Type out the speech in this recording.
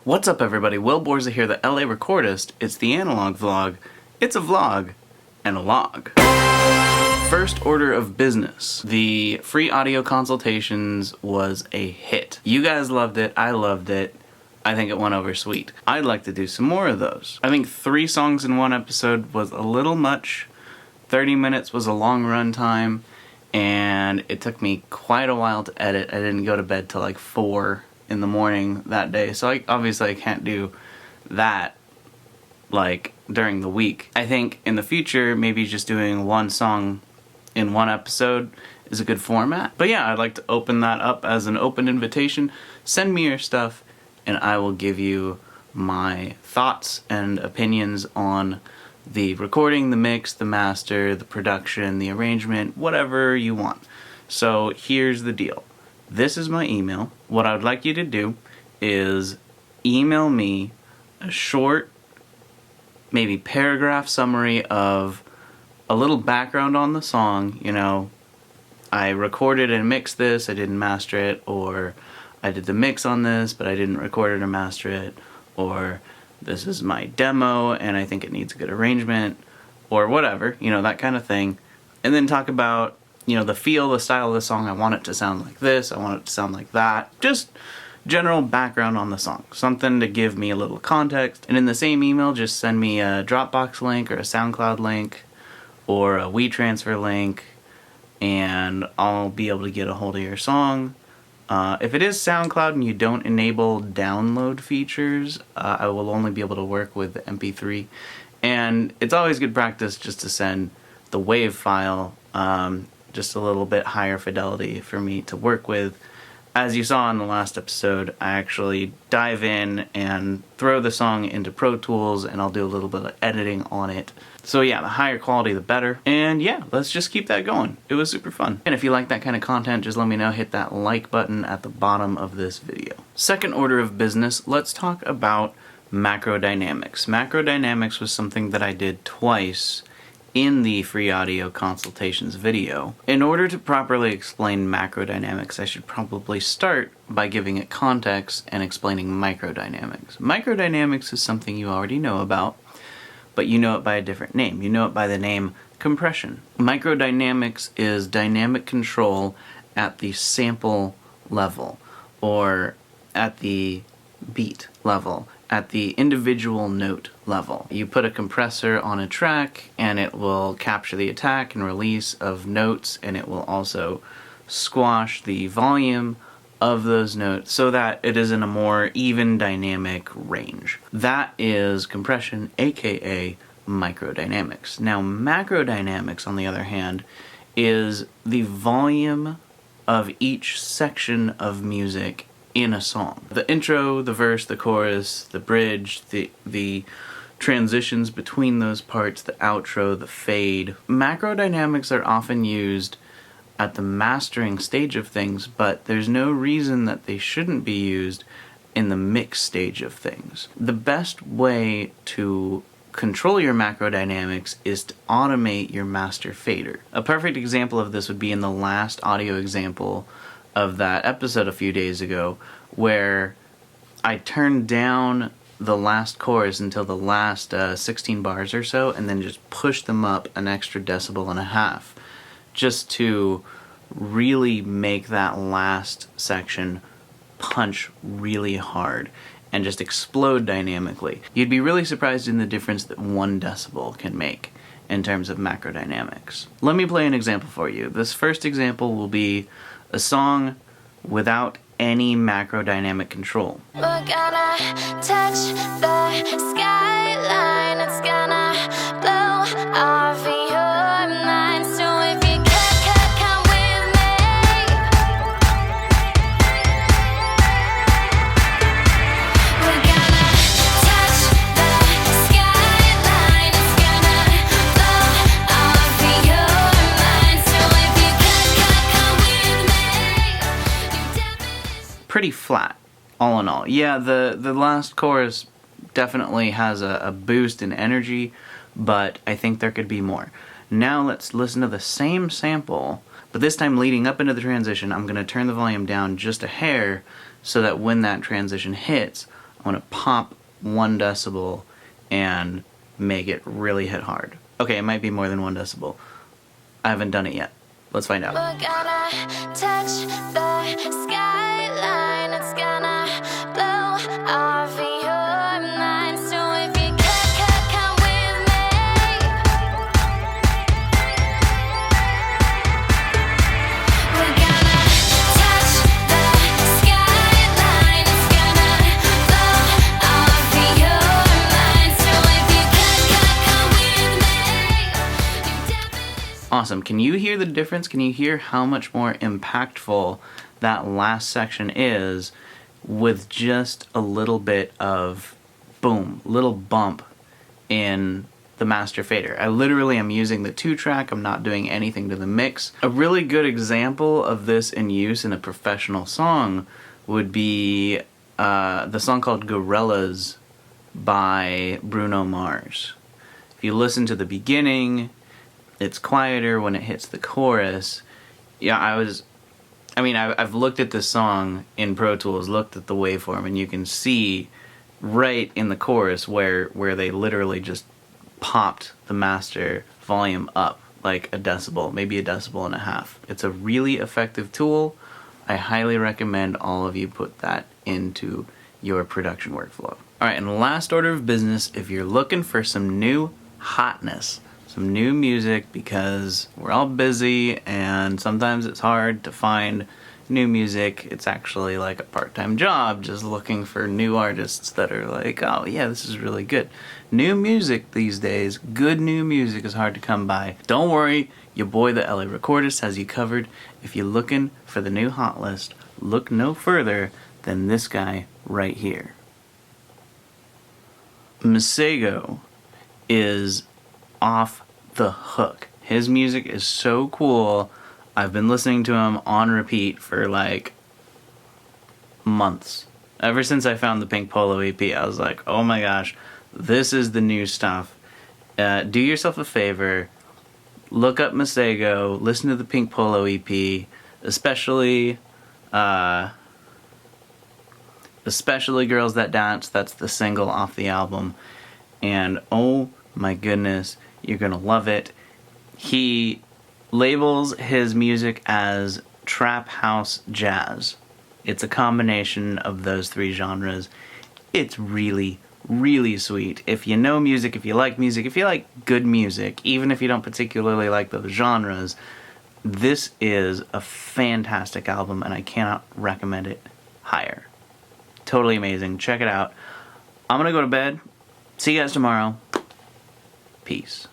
What's up everybody, Will Borza here, the LA Recordist. It's the analog vlog. It's a vlog and a log. First order of business. The free audio consultations was a hit. You guys loved it, I loved it. I think it went over sweet. I'd like to do some more of those. I think 3 songs in one episode was a little much. 30 minutes was a long run time, and it took me quite a while to edit. I didn't go to bed till like 4 in the morning that day, so obviously I can't do that like during the week. I think in the future maybe just doing one song in one episode is a good format. But yeah, I'd like to open that up as an open invitation. Send me your stuff and I will give you my thoughts and opinions on the recording, the mix, the master, the production, the arrangement, whatever you want. So here's the deal. This is my email. What I would like you to do is email me a short, maybe paragraph summary of a little background on the song. You know, I recorded and mixed this, I didn't master it, or I did the mix on this, but I didn't record it or master it, or this is my demo and I think it needs a good arrangement, or whatever, you know, that kind of thing. And then talk about, you know, the feel, the style of the song. I want it to sound like this, I want it to sound like that. Just general background on the song. Something to give me a little context. And in the same email, just send me a Dropbox link or a SoundCloud link or a WeTransfer link, and I'll be able to get a hold of your song. If it is SoundCloud and you don't enable download features, I will only be able to work with the MP3. And it's always good practice just to send the WAV file, just a little bit higher fidelity for me to work with. As you saw in the last episode, I actually dive in and throw the song into Pro Tools, and I'll do a little bit of editing on it. So yeah, the higher quality the better. And yeah, let's just keep that going. It was super fun. And if you like that kind of content, just let me know. Hit that like button at the bottom of this video. Second order of business, let's talk about MacroDynamics. MacroDynamics was something that I did twice in the free audio consultations video. In order to properly explain MacroDynamics, I should probably start by giving it context and explaining microdynamics. Microdynamics is something you already know about, but you know it by a different name. You know it by the name compression. Microdynamics is dynamic control at the sample level, or at the beat level, at the individual note level. You put a compressor on a track and it will capture the attack and release of notes, and it will also squash the volume of those notes so that it is in a more even dynamic range. That is compression, aka microdynamics. Now macrodynamics, on the other hand, is the volume of each section of music in a song. The intro, the verse, the chorus, the bridge, the transitions between those parts, the outro, the fade. Macrodynamics are often used at the mastering stage of things, but there's no reason that they shouldn't be used in the mix stage of things. The best way to control your macrodynamics is to automate your master fader. A perfect example of this would be in the last audio example of that episode a few days ago, where I turned down the last chorus until the last 16 bars or so, and then just pushed them up an extra decibel and a half, just to really make that last section punch really hard and just explode dynamically. You'd be really surprised in the difference that 1 decibel can make in terms of macrodynamics. Let me play an example for you. This first example will be a song without any macrodynamic control. We're gonna touch the skyline, it's gonna blow off your mind. So if you come with me, we're gonna touch the skyline, it's gonna blow off your mind. So if you come with me, you definitely. Pretty flat, all in all. Yeah, the last chorus definitely has a boost in energy, but I think there could be more. Now let's listen to the same sample, but this time leading up into the transition, I'm going to turn the volume down just a hair so that when that transition hits, I want to pop 1 decibel and make it really hit hard. Okay, it might be more than 1 decibel. I haven't done it yet. Let's find out. We're gonna touch the skyline. It's gonna blow off your mind. So if you come with me, we're gonna touch the skyline. It's gonna blow off your mind. So if you come with me, you definitely. Awesome. Can you hear the difference? Can you hear how much more impactful that last section is with just a little bit of boom, little bump in the master fader? I literally am using the 2-track. I'm not doing anything to the mix. A really good example of this in use in a professional song would be the song called Gorillas by Bruno Mars. If you listen to the beginning, it's quieter when it hits the chorus. Yeah, I've looked at this song in Pro Tools, looked at the waveform, and you can see right in the chorus where they literally just popped the master volume up like a decibel, maybe 1.5 decibels. It's a really effective tool. I highly recommend all of you put that into your production workflow. Alright, and last order of business, if you're looking for some new hotness, some new music, because we're all busy and sometimes it's hard to find new music. It's actually like a part-time job, just looking for new artists that are like, oh yeah, this is really good. New music these days, good new music is hard to come by. Don't worry, your boy the LA Recordist has you covered. If you're looking for the new hot list, look no further than this guy right here. Masego is off the hook. His music is so cool. I've been listening to him on repeat for like months. Ever since I found the Pink Polo EP, I was like, oh my gosh, this is the new stuff. Do yourself a favor, look up Masego, listen to the Pink Polo EP, especially Girls That Dance. That's the single off the album. And oh my goodness, you're gonna love it. He labels his music as trap house jazz. It's a combination of those 3 genres. It's really, really sweet. If you know music, if you like good music, even if you don't particularly like those genres, this is a fantastic album and I cannot recommend it higher. Totally amazing. Check it out. I'm gonna go to bed. See you guys tomorrow. Peace.